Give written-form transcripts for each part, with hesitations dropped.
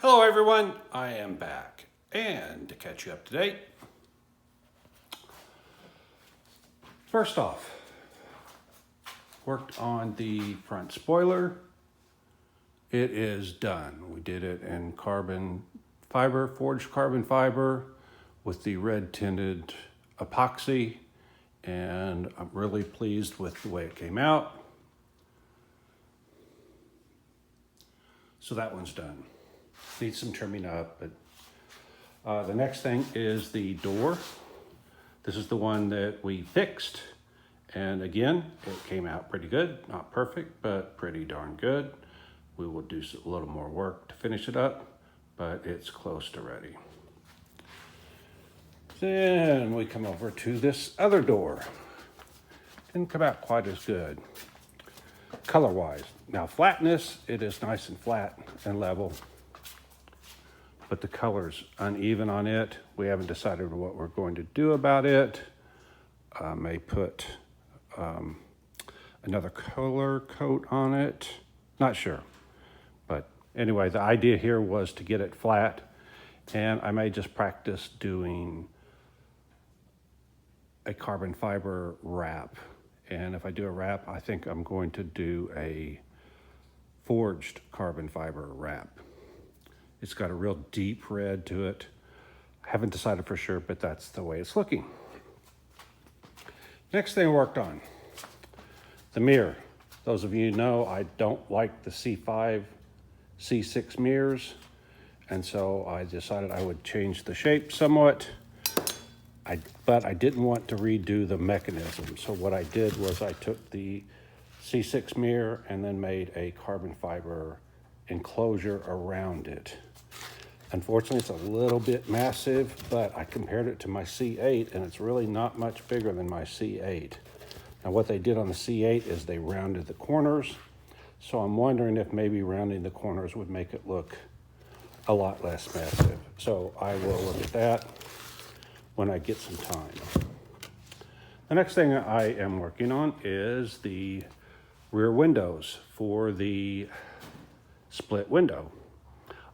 Hello everyone, I am back, and to catch you up to date, first off, worked on the front spoiler. It is done. We did it in carbon fiber, forged carbon fiber with the red tinted epoxy, and I'm really pleased with the way it came out. So that one's done. Needs some trimming up, but the next thing is the door. This is the one that we fixed, and again, it came out pretty good. Not perfect, but pretty darn good. We will do a little more work to finish it up, but it's close to ready. Then we come over to this other door. Didn't come out quite as good color-wise. Now flatness, it is nice and flat and level, but the color's uneven on it. We haven't decided what we're going to do about it. I may put another color coat on it. Not sure. But anyway, the idea here was to get it flat, and I may just practice doing a carbon fiber wrap. And if I do a wrap, I think I'm going to do a forged carbon fiber wrap. It's got a real deep red to it. I haven't decided for sure, but that's the way it's looking. Next thing I worked on, the mirror. Those of you know I don't like the C5, C6 mirrors, and so I decided I would change the shape somewhat. But I didn't want to redo the mechanism. So what I did was I took the C6 mirror and then made a carbon fiber enclosure around it. Unfortunately, it's a little bit massive, but I compared it to my C8 and it's really not much bigger than my C8. Now what they did on the C8 is they rounded the corners. So I'm wondering if maybe rounding the corners would make it look a lot less massive. So I will look at that when I get some time. The next thing I am working on is the rear windows for the split window.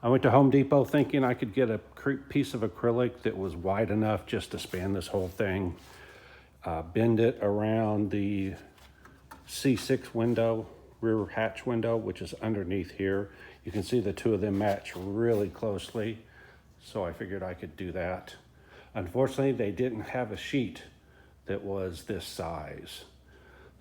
I went to Home Depot thinking I could get a piece of acrylic that was wide enough just to span this whole thing, bend it around the C6 window, rear hatch window, which is underneath here. You can see the two of them match really closely, so I figured I could do that. Unfortunately, they didn't have a sheet that was this size.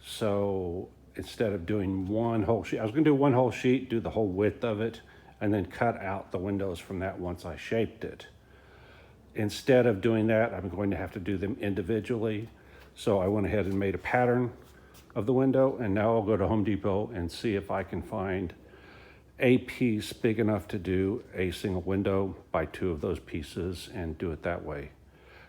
So instead of doing one whole sheet, I was gonna do one whole sheet, do the whole width of it, and then cut out the windows from that once I shaped it. Instead of doing that, I'm going to have to do them individually. So I went ahead and made a pattern of the window, and now I'll go to Home Depot and see if I can find a piece big enough to do a single window, buy two of those pieces and do it that way.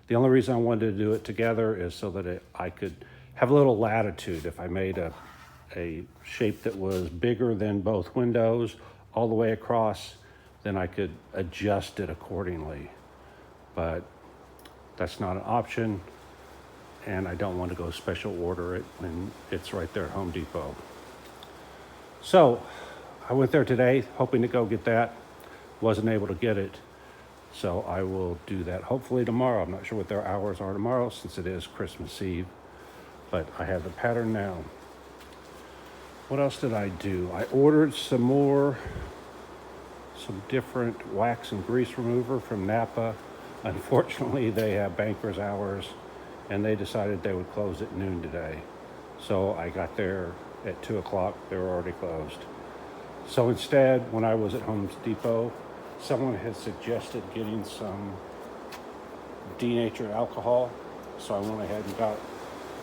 The only reason I wanted to do it together is so that I could have a little latitude. If I made a shape that was bigger than both windows all the way across, then I could adjust it accordingly. But that's not an option, and I don't want to go special order it when it's right there at Home Depot. So I went there today hoping to go get that. Wasn't able to get it. So I will do that hopefully tomorrow. I'm not sure what their hours are tomorrow since it is Christmas Eve, but I have the pattern now. What else did I do? I ordered some different wax and grease remover from Napa. Unfortunately, they have banker's hours and they decided they would close at noon today. So I got there at 2 o'clock, they were already closed. So instead, when I was at Home Depot, someone had suggested getting some denatured alcohol. So I went ahead and got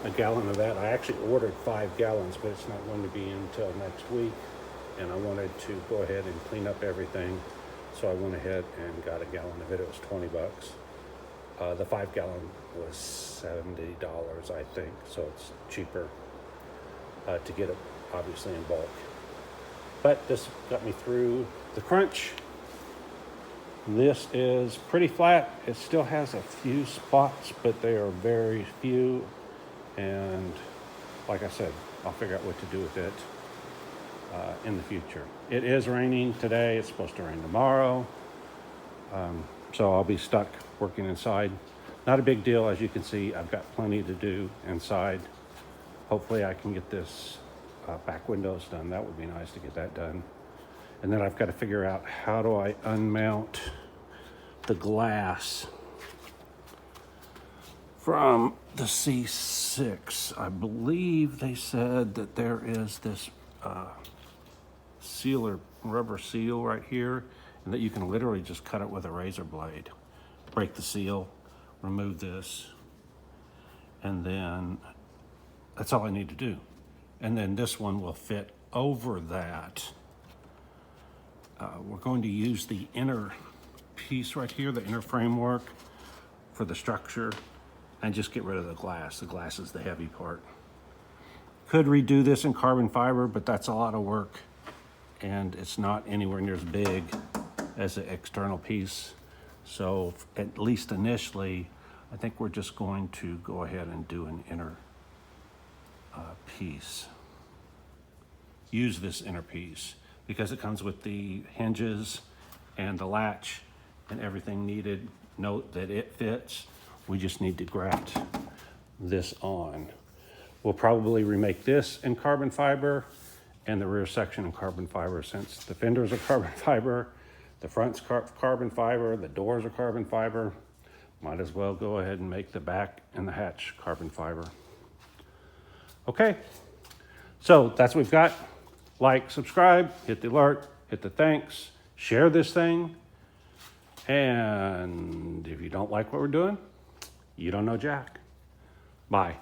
a gallon of that. I actually ordered 5 gallons, but it's not going to be until next week. And I wanted to go ahead and clean up everything. So I went ahead and got a gallon of it. It was 20 bucks. The 5 gallon was $70, I think. So it's cheaper to get it obviously in bulk. But this got me through the crunch. This is pretty flat. It still has a few spots, but they are very few. And like I said, I'll figure out what to do with it in the future. It is raining today. It's supposed to rain tomorrow. So I'll be stuck working inside. Not a big deal. As you can see, I've got plenty to do inside. Hopefully I can get this back windows done. That would be nice to get that done. And then I've got to figure out how do I unmount the glass from the C6. I believe they said that there is this sealer, rubber seal right here, and that you can literally just cut it with a razor blade. Break the seal, remove this, and then that's all I need to do. And then this one will fit over that. We're going to use the inner piece right here, the inner framework for the structure, and just get rid of the glass. The glass is the heavy part. Could redo this in carbon fiber, but that's a lot of work, and it's not anywhere near as big as the external piece. So at least initially, I think we're just going to go ahead and do an inner piece. Use this inner piece because it comes with the hinges and the latch and everything needed. Note that it fits. We just need to graft this on. We'll probably remake this in carbon fiber and the rear section in carbon fiber, since the fenders are carbon fiber, the front's carbon fiber, the doors are carbon fiber. Might as well go ahead and make the back and the hatch carbon fiber. Okay, so that's what we've got. Like, subscribe, hit the alert, hit the thanks, share this thing. And if you don't like what we're doing, you don't know Jack. Bye.